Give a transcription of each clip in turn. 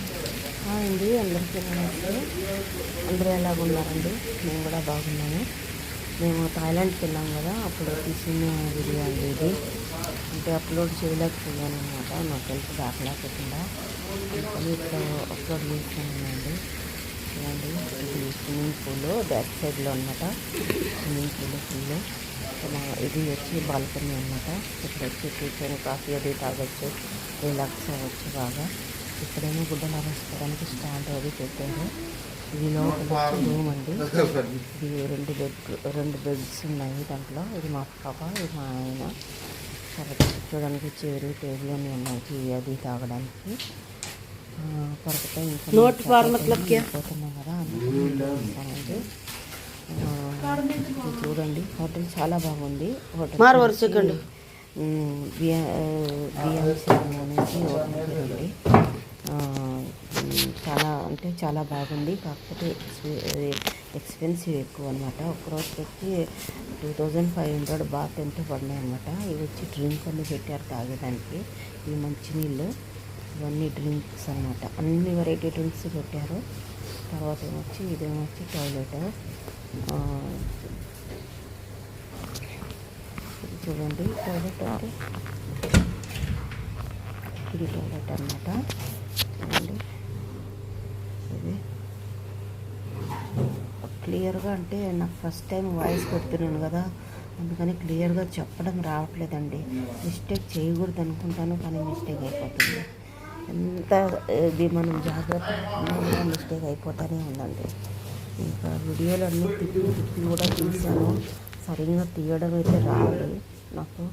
అండి, అందరికీ నమస్తే. అందరూ ఎలాగున్నారండి? నేను కూడా బాగున్నాను. మేము థాయిలాండ్కి వెళ్ళాం కదా, అప్పుడు తీసిన వీడియో అండి ఇది. అంటే అప్లోడ్ చేయలేకపోయాను అనమాట, నాకు తెలిసి దాఖలాకుండా. అందుకని ఇప్పుడు అప్లోడ్ చేస్తానండి. చూడండి, ఇది స్విమ్మింగ్ పూల్ బ్యాక్ సైడ్లో అనమాట. Swimming pool full. ఇది వచ్చి బాల్కనీ అనమాట. ఇక్కడ వచ్చి కూర్చొని కాఫీ అది తాగొచ్చు, రిలాక్స్ అవ్వచ్చు బాగా. ఇక్కడేమో గుడ్డలు ఆరేసుకోవడానికి స్టాండ్ అది పెట్టారు. ఇది లోపల రూమ్ అండి. ఇది రెండు బెడ్స్ ఉన్నాయి దాంట్లో. ఇది మా పాప, ఇది మా ఆయన. తర్వాత కూర్చోడానికి చైర్, టేబుల్ అన్నీ ఉన్నాయి, టీ అది తాగడానికి. పరకతో ఇంకా పోతున్నాం కదా, అందుకే చూడండి. హోటల్ చాలా బాగుంది. హోటల్ బిఎంసీ అనేసి హోటల్ ఉంది. చాలా బాగుంది. కాకపోతే ఎక్స్పెన్సివ్ ఎక్కువ అనమాట. ఒక్కరోజుకి వచ్చి 2500 బాత్ ఎంతో పడినాయి అనమాట. ఇవి వచ్చి డ్రింక్ అన్నీ పెట్టారు తాగేదానికి. ఇవి మంచినీళ్ళు, ఇవన్నీ డ్రింక్స్ అనమాట. అన్ని వెరైటీ డ్రింక్స్ పెట్టారు. తర్వాత ఇదేమొచ్చి టాయిలెట్. ఇది చూడండి, టాయిలెట్ అంటే ఇది టాయిలెట్ అనమాట. చూడండి, ఇది క్లియర్గా, అంటే నాకు ఫస్ట్ టైం వాయిస్ పెడుతున్నాను కదా, అందుకని క్లియర్గా చెప్పడం రావట్లేదండి. మిస్టేక్ చేయకూడదు అనుకుంటాను, కానీ మిస్టేక్ అయిపోతుంది. ఎంత ఇది మనం జాగ్రత్తగా మిస్టేక్ అయిపోతూనే ఉందండి. ఇంకా వీడియోలు అన్నీ తిప్పి కూడా తీసాను. సరిగ్గా తీయడం అయితే రాదు నాకు.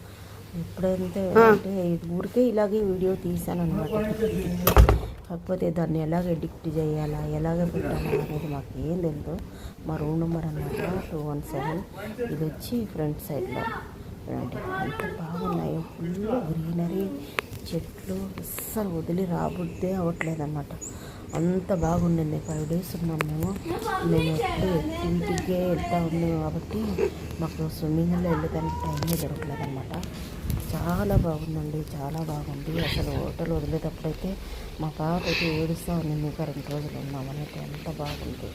ఎప్పుడైతే అంటే ఊరికే ఇలాగే వీడియో తీసాను అనమాట. కాకపోతే దాన్ని ఎలాగ ఎడిక్ట్ చేయాలా, ఎలాగ పెట్టాలా అనేది మాకు ఏం లేదు. మా రూమ్ నెంబర్ అనమాట 217. ఇది వచ్చి ఫ్రంట్ సైడ్లో చూడండి, ఎంత బాగున్నాయో. ఫుల్ గ్రీనరీ, చెట్లు, అస్సలు వదిలి రాబుద్దే అవ్వట్లేదన్నమాట. అంత బాగుండింది. 5 days ఉన్నాం మేము. ఎప్పుడు ఇంటికే వెళ్తూ ఉన్నాం కాబట్టి మాకు స్విమ్మింగ్లో వెళ్ళేదానికి టైమే దొరకలేదన్నమాట. చాలా బాగుందండి, చాలా బాగుంది. అసలు హోటల్ వదిలేటప్పుడైతే మా పాప అయితే ఏడుస్తూ ఉంది, ఇంకా 2 రోజులు ఉన్నామని. అంత బాగుంది.